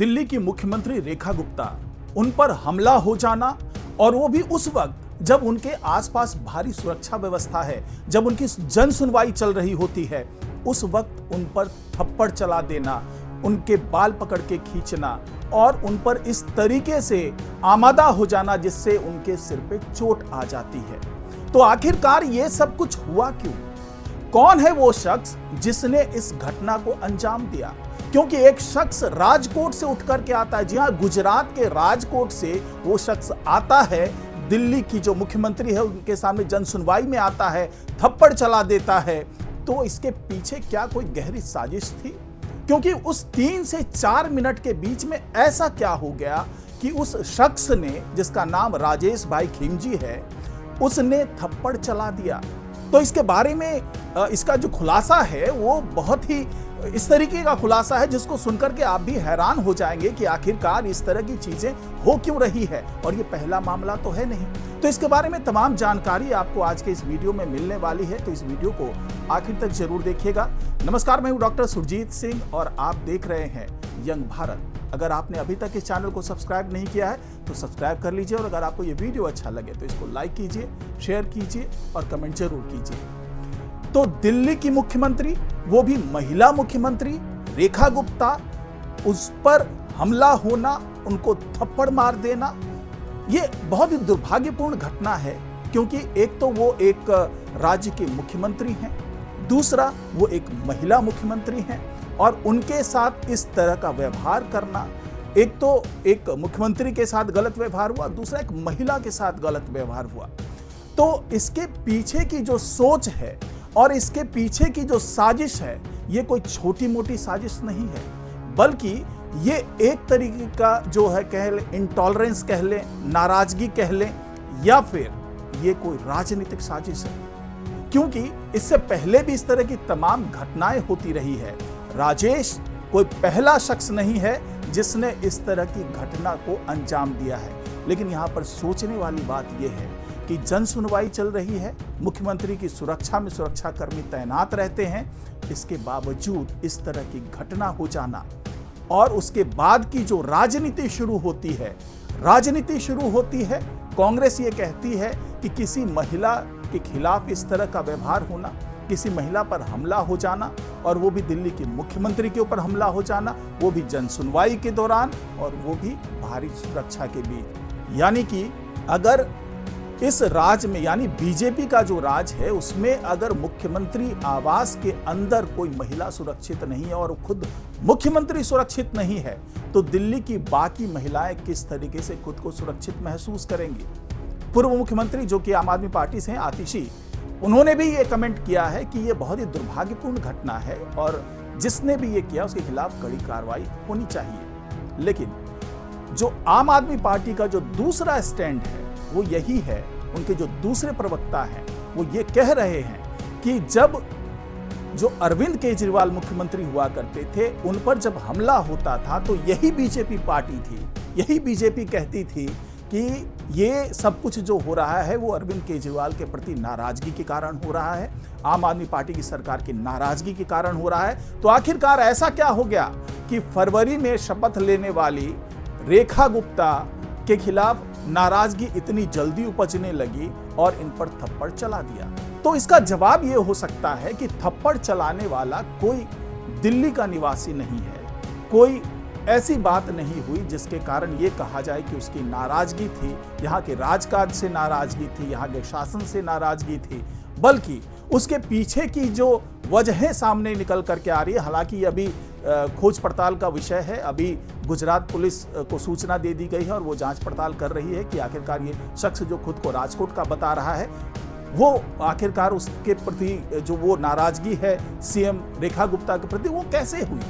दिल्ली की मुख्यमंत्री रेखा गुप्ता, उन पर हमला हो जाना और वो भी उस वक्त जब उनके आसपास भारी सुरक्षा व्यवस्था है, जब उनकी जन सुनवाई चल रही होती है, उस वक्त उन पर थप्पड़ चला देना, उनके बाल पकड़ के खींचना और उन पर इस तरीके से आमादा हो जाना जिससे उनके सिर पे चोट आ जाती है। तो आखिरकार ये सब कुछ हुआ क्यों? कौन है वो शख्स जिसने इस घटना को अंजाम दिया? क्योंकि एक शख्स राजकोट से उठ करके आता है, जी हां, गुजरात के राजकोट से वो शख्स आता है, दिल्ली की जो मुख्यमंत्री है उनके सामने जन सुनवाई में आता है, थप्पड़ चला देता है। तो इसके पीछे क्या कोई गहरी साजिश थी? क्योंकि उस 3 से 4 मिनट के बीच में ऐसा क्या हो गया कि उस शख्स ने, जिसका नाम राजेश भाई खिमजी है, उसने थप्पड़ चला दिया। तो इसके बारे में इसका जो खुलासा है वो बहुत ही इस तरीके का खुलासा है जिसको सुनकर के आप भी हैरान हो जाएंगे कि आखिरकार इस तरह की चीजें हो क्यों रही है, और ये पहला मामला तो है नहीं। तो इसके बारे में तमाम जानकारी आपको आज के इस वीडियो में मिलने वाली है, तो इस वीडियो को आखिर तक जरूर देखिएगा। नमस्कार, मैं हूं डॉक्टर सुरजीत सिंह और आप देख रहे हैं यंग भारत। अगर आपने अभी तक इस चैनल को सब्सक्राइब नहीं किया है तो सब्सक्राइब कर लीजिए, और अगर आपको ये वीडियो अच्छा लगे तो इसको लाइक कीजिए, शेयर कीजिए और कमेंट जरूर कीजिए। तो दिल्ली की मुख्यमंत्री, वो भी महिला मुख्यमंत्री रेखा गुप्ता, उस पर हमला होना, उनको थप्पड़ मार देना, ये बहुत ही दुर्भाग्यपूर्ण घटना है। क्योंकि एक तो वो एक राज्य के मुख्यमंत्री हैं, दूसरा वो एक महिला मुख्यमंत्री हैं, और उनके साथ इस तरह का व्यवहार करना, एक तो एक मुख्यमंत्री के साथ गलत व्यवहार हुआ, दूसरा एक महिला के साथ गलत व्यवहार हुआ। तो इसके पीछे की जो सोच है और इसके पीछे की जो साजिश है, ये कोई छोटी मोटी साजिश नहीं है, बल्कि ये एक तरीके का जो है कह लें इंटॉलरेंस कह लें, नाराजगी कह लें, या फिर ये कोई राजनीतिक साजिश है। क्योंकि इससे पहले भी इस तरह की तमाम घटनाएं होती रही है। राजेश कोई पहला शख्स नहीं है जिसने इस तरह की घटना को अंजाम दिया है। लेकिन यहाँ पर सोचने वाली बात यह है कि जन सुनवाई चल रही है, मुख्यमंत्री की सुरक्षा में सुरक्षाकर्मी तैनात रहते हैं, इसके बावजूद इस तरह की घटना हो जाना, और उसके बाद की जो राजनीति शुरू होती है, कांग्रेस ये कहती है कि किसी महिला के खिलाफ इस तरह का व्यवहार होना, किसी महिला पर हमला हो जाना, और वो भी दिल्ली के मुख्यमंत्री के ऊपर हमला हो जाना, वो भी जन सुनवाई के दौरान, और वो भी भारी सुरक्षा के बीच। यानी कि अगर इस राज्य में, यानी बीजेपी का जो राज है, उसमें अगर मुख्यमंत्री आवास के अंदर कोई महिला सुरक्षित नहीं है और खुद मुख्यमंत्री सुरक्षित नहीं है, तो दिल्ली की बाकी महिलाएं किस तरीके से खुद को सुरक्षित महसूस करेंगी? पूर्व मुख्यमंत्री, जो कि आम आदमी पार्टी से हैं, आतिशी, उन्होंने भी ये कमेंट किया है कि ये बहुत ही दुर्भाग्यपूर्ण घटना है और जिसने भी ये किया उसके खिलाफ कड़ी कार्रवाई होनी चाहिए। लेकिन जो आम आदमी पार्टी का जो दूसरा स्टैंड है वो यही है, उनके जो दूसरे प्रवक्ता हैं वो ये कह रहे हैं कि जब जो अरविंद केजरीवाल मुख्यमंत्री हुआ करते थे, उन पर जब हमला होता था तो यही बीजेपी पार्टी थी, यही बीजेपी कहती थी कि ये सब कुछ जो हो रहा है वो अरविंद केजरीवाल के प्रति नाराजगी के कारण हो रहा है, आम आदमी पार्टी की सरकार की नाराजगी के कारण हो रहा है। तो आखिरकार ऐसा क्या हो गया कि फरवरी में शपथ लेने वाली रेखा गुप्ता के खिलाफ नाराजगी इतनी जल्दी उपजने लगी और इन पर थप्पड़ चला दिया? तो इसका जवाब यह हो सकता है कि थप्पड़ चलाने वाला कोई दिल्ली का निवासी नहीं है, कोई ऐसी बात नहीं हुई जिसके कारण यह कहा जाए कि उसकी नाराजगी थी, यहाँ के राजकाज से नाराजगी थी, यहाँ के शासन से नाराजगी थी, बल्कि उसके पीछे की जो वजहें सामने निकल करके आ रही है। हालांकि अभी खोज पड़ताल का विषय है, अभी गुजरात पुलिस को सूचना दे दी गई है और वो जांच पड़ताल कर रही है कि आखिरकार ये शख्स जो खुद को राजकोट का बता रहा है, वो आखिरकार उसके प्रति जो वो नाराजगी है सीएम रेखा गुप्ता के प्रति, वो कैसे हुई,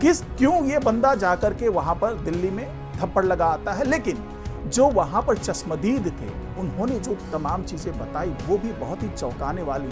क्यों ये बंदा जाकर के वहां पर दिल्ली में थप्पड़ लगा आता है। लेकिन जो वहां पर चश्मदीद थे, उन्होंने जो तमाम चीजें बताई वो भी बहुत ही चौंकाने वाली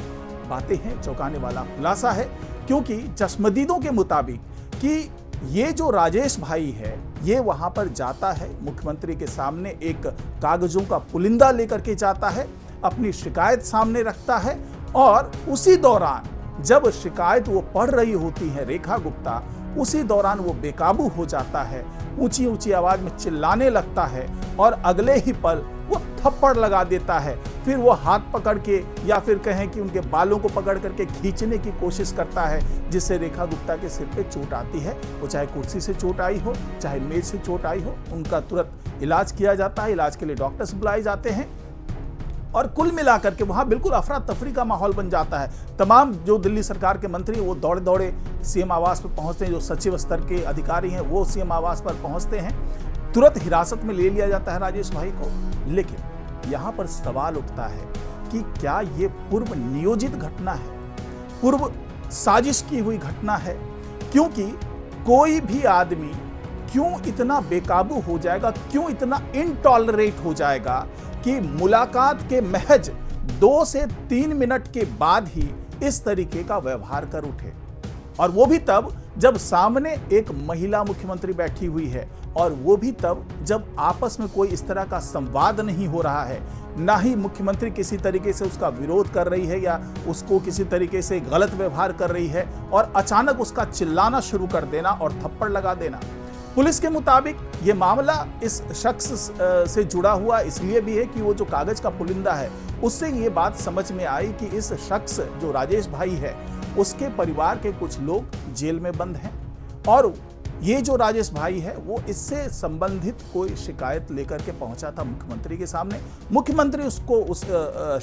बातें हैं, चौंकाने वाला खुलासा है। क्योंकि चश्मदीदों के मुताबिक कि ये जो राजेश भाई है, ये वहां पर जाता है, मुख्यमंत्री के सामने एक कागजों का पुलिंदा लेकर के जाता है, अपनी शिकायत सामने रखता है, और उसी दौरान जब शिकायत वो पढ़ रही होती है रेखा गुप्ता, उसी दौरान वो बेकाबू हो जाता है, ऊंची ऊंची आवाज में चिल्लाने लगता है और अगले ही पल वो थप्पड़ लगा देता है। फिर वो हाथ पकड़ के या फिर कहें कि उनके बालों को पकड़ करके खींचने की कोशिश करता है, जिससे रेखा गुप्ता के सिर पे चोट आती है। वो चाहे कुर्सी से चोट आई हो, चाहे मेज से चोट आई हो, उनका तुरंत इलाज किया जाता है। इलाज के लिए डॉक्टर्स बुलाए जाते हैं और कुल मिलाकर के वहां बिल्कुल अफरा तफरी का माहौल बन जाता है। तमाम जो दिल्ली सरकार के मंत्री वो दौड़े दौड़े सीएम आवास पर पहुंचते हैं, जो सचिव स्तर के अधिकारी हैं वो सीएम आवास पर पहुंचते हैं। तुरंत हिरासत में ले लिया जाता है राजेश भाई को। लेकिन यहां पर सवाल उठता है कि क्या ये पूर्व नियोजित घटना है, पूर्व साजिश की हुई घटना है? क्योंकि कोई भी आदमी क्यों इतना बेकाबू हो जाएगा, क्यों इतना इनटॉलरेट हो जाएगा कि मुलाकात के महज 2 से 3 मिनट के बाद ही इस तरीके का व्यवहार कर उठे, और वो भी तब जब सामने एक महिला मुख्यमंत्री बैठी हुई है, और वो भी तब जब आपस में कोई इस तरह का संवाद नहीं हो रहा है, ना ही मुख्यमंत्री किसी तरीके से उसका विरोध कर रही है या उसको किसी तरीके से गलत व्यवहार कर रही है, और अचानक उसका चिल्लाना शुरू कर देना और थप्पड़ लगा देना। पुलिस के मुताबिक ये मामला इस शख्स से जुड़ा हुआ इसलिए भी है कि वो जो कागज का पुलिंदा है, उससे ये बात समझ में आई कि इस शख्स जो राजेश भाई है, उसके परिवार के कुछ लोग जेल में बंद हैं, और ये जो राजेश भाई है वो इससे संबंधित कोई शिकायत लेकर के पहुंचा था मुख्यमंत्री के सामने। मुख्यमंत्री उसको उस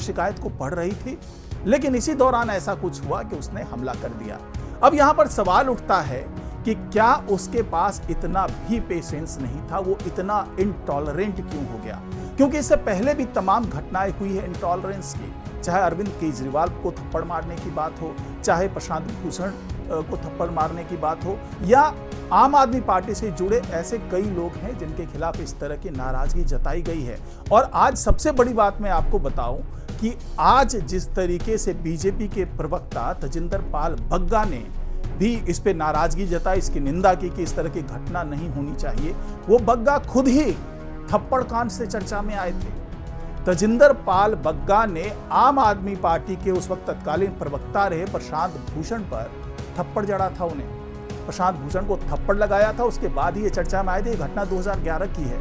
शिकायत को पढ़ रही थी, लेकिन इसी दौरान ऐसा कुछ हुआ कि उसने हमला कर दिया। अब यहां पर सवाल उठता है कि क्या उसके पास इतना भी पेशेंस नहीं था, वो इतना इनटॉलरेंट क्यों हो गया? क्योंकि इससे पहले भी तमाम घटनाएं हुई है इनटॉलरेंस की, चाहे अरविंद केजरीवाल को थप्पड़ मारने की बात हो, चाहे प्रशांत भूषण को थप्पड़ मारने की बात हो, या आम आदमी पार्टी से जुड़े ऐसे कई लोग हैं जिनके खिलाफ इस तरह की नाराजगी जताई गई है। और आज सबसे बड़ी बात मैं आपको बताऊं कि आज जिस तरीके से बीजेपी के प्रवक्ता तजिंदर पाल बग्गा ने भी इस पे नाराजगी जताई, इसकी निंदा की कि इस तरह की घटना नहीं होनी चाहिए, वो बग्गा खुद ही थप्पड़ कांड से चर्चा में आए थे। तजिंदर पाल बग्गा ने आम आदमी पार्टी के उस वक्त तत्कालीन प्रवक्ता रहे प्रशांत भूषण पर थप्पड़ जड़ा था। उन्हें प्रशांत भूषण को थप्पड़ लगाया था, उसके बाद ही ये चर्चा में आए थे। ये घटना 2011 की है,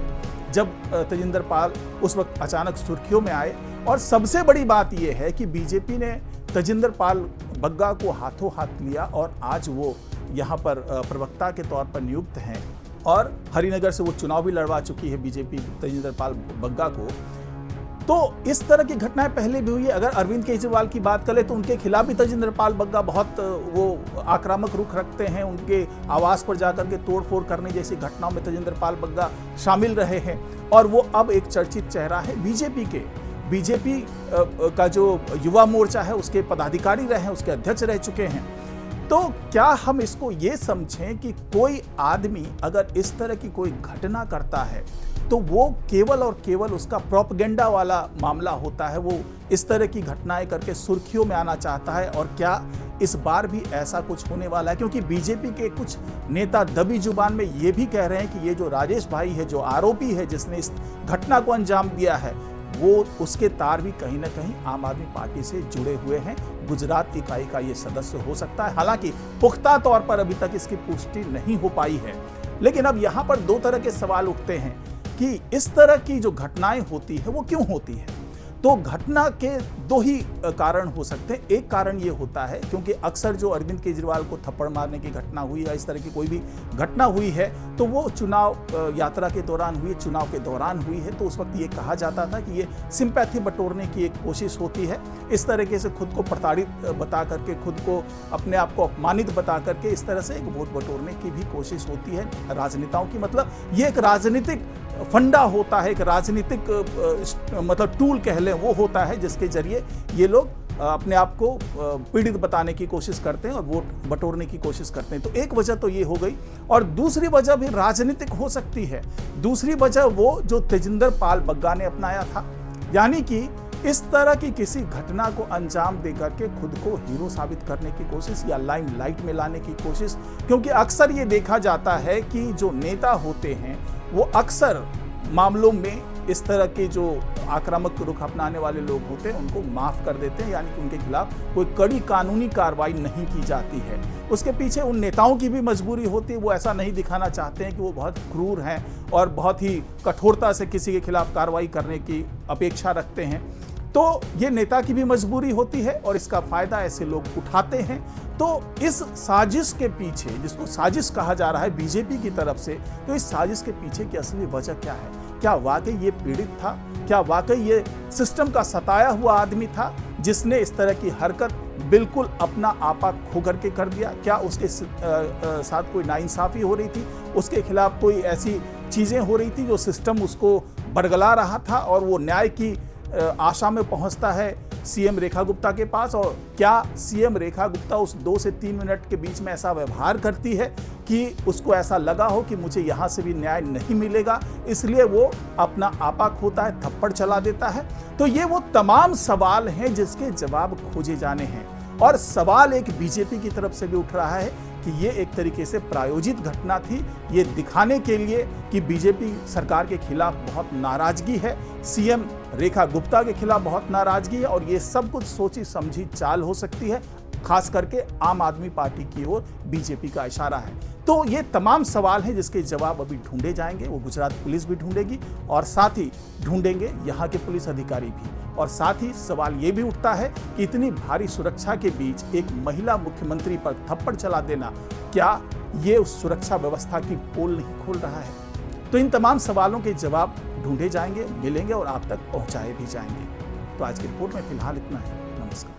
जब तजिंदर पाल उस वक्त अचानक सुर्खियों में आए। और सबसे बड़ी बात यह है कि बीजेपी ने तजिंदर पाल बग्गा को हाथों हाथ लिया और आज वो यहाँ पर प्रवक्ता के तौर पर नियुक्त हैं, और हरिनगर से वो चुनाव भी लड़वा चुकी है बीजेपी तजिंदर पाल बग्गा को। तो इस तरह की घटनाएं पहले भी हुई है। अगर अरविंद केजरीवाल की बात करें तो उनके खिलाफ भी तजिंदर पाल बग्गा बहुत वो आक्रामक रुख रखते हैं, उनके आवास पर जाकर के तोड़फोड़ करने जैसी घटनाओं में तजिंदर पाल बग्गा शामिल रहे हैं, और वो अब एक चर्चित चेहरा है बीजेपी का जो युवा मोर्चा है उसके पदाधिकारी रहे हैं, उसके अध्यक्ष रह चुके हैं। तो क्या हम इसको ये समझें कि कोई आदमी अगर इस तरह की कोई घटना करता है तो वो केवल और केवल उसका प्रोपेगेंडा वाला मामला होता है, वो इस तरह की घटनाएं करके सुर्खियों में आना चाहता है? और क्या इस बार भी ऐसा कुछ होने वाला है? क्योंकि बीजेपी के कुछ नेता दबी जुबान में ये भी कह रहे हैं कि ये जो राजेश भाई है, जो आरोपी है जिसने इस घटना को अंजाम दिया है, वो उसके तार भी कहीं ना कहीं आम आदमी पार्टी से जुड़े हुए हैं। गुजरात इकाई का ये सदस्य हो सकता है, हालांकि पुख्ता तौर पर अभी तक इसकी पुष्टि नहीं हो पाई है। लेकिन अब यहाँ पर दो तरह के सवाल उठते हैं कि इस तरह की जो घटनाएं होती है वो क्यों होती है। तो घटना के दो ही कारण हो सकते हैं। एक कारण ये होता है क्योंकि अक्सर जो अरविंद केजरीवाल को थप्पड़ मारने की घटना हुई या इस तरह की कोई भी घटना हुई है तो वो चुनाव यात्रा के दौरान हुई, चुनाव के दौरान हुई है। तो उस वक्त ये कहा जाता था कि ये सिंपैथी बटोरने की एक कोशिश होती है, इस तरीके से खुद को प्रताड़ित बता करके, खुद को अपने आप को अपमानित बता करके इस तरह से एक वोट बटोरने की भी कोशिश होती है राजनेताओं की। मतलब ये एक राजनीतिक फंडा होता है, एक राजनीतिक मतलब टूल कह लें वो होता है, जिसके जरिए ये लोग अपने आप को पीड़ित बताने की कोशिश करते हैं और वोट बटोरने की कोशिश करते हैं। तो एक वजह तो ये हो गई, और दूसरी वजह भी राजनीतिक हो सकती है। दूसरी वजह वो जो तजिंदर पाल बग्गा ने अपनाया था, यानी कि इस तरह की किसी घटना को अंजाम देकर के खुद को हीरो साबित करने की कोशिश या लाइमलाइट में लाने की कोशिश। क्योंकि अक्सर ये देखा जाता है कि जो नेता होते हैं वो अक्सर मामलों में इस तरह के जो आक्रामक रुख अपनाने वाले लोग होते हैं उनको माफ कर देते हैं, यानी कि उनके खिलाफ कोई कड़ी कानूनी कार्रवाई नहीं की जाती है। उसके पीछे उन नेताओं की भी मजबूरी होती है, वो ऐसा नहीं दिखाना चाहते हैं कि वो बहुत क्रूर हैं और बहुत ही कठोरता से किसी के खिलाफ कार्रवाई करने की अपेक्षा रखते हैं। तो ये नेता की भी मजबूरी होती है और इसका फायदा ऐसे लोग उठाते हैं। तो इस साजिश के पीछे, जिसको साजिश कहा जा रहा है बीजेपी की तरफ से, तो इस साजिश के पीछे की असली वजह क्या है? क्या वाकई ये पीड़ित था? क्या वाकई ये सिस्टम का सताया हुआ आदमी था जिसने इस तरह की हरकत बिल्कुल अपना आपा खो करके कर दिया? क्या उसके साथ कोई नाइंसाफी हो रही थी? उसके खिलाफ कोई ऐसी चीजें हो रही थी जो सिस्टम उसको बरगला रहा था और वो न्याय की आशा में पहुंचता है सीएम रेखा गुप्ता के पास? और क्या सीएम रेखा गुप्ता उस 2 से 3 मिनट के बीच में ऐसा व्यवहार करती है कि उसको ऐसा लगा हो कि मुझे यहां से भी न्याय नहीं मिलेगा, इसलिए वो अपना आपा खोता है, थप्पड़ चला देता है? तो ये वो तमाम सवाल हैं जिसके जवाब खोजे जाने हैं। और सवाल एक बीजेपी की तरफ से भी उठ रहा है कि ये एक तरीके से प्रायोजित घटना थी, ये दिखाने के लिए कि बीजेपी सरकार के खिलाफ बहुत नाराजगी है, सीएम रेखा गुप्ता के खिलाफ बहुत नाराजगी है, और ये सब कुछ सोची समझी चाल हो सकती है, खास करके आम आदमी पार्टी की ओर बीजेपी का इशारा है। तो ये तमाम सवाल हैं जिसके जवाब अभी ढूंढे जाएंगे, वो गुजरात पुलिस भी ढूंढेगी और साथ ही ढूंढेंगे यहाँ के पुलिस अधिकारी भी। और साथ ही सवाल ये भी उठता है कि इतनी भारी सुरक्षा के बीच एक महिला मुख्यमंत्री पर थप्पड़ चला देना, क्या ये उस सुरक्षा व्यवस्था की पोल नहीं खोल रहा है? तो इन तमाम सवालों के जवाब ढूंढे जाएंगे, मिलेंगे और आप तक पहुंचाए भी जाएंगे। तो आज की रिपोर्ट में फिलहाल इतना है। नमस्कार।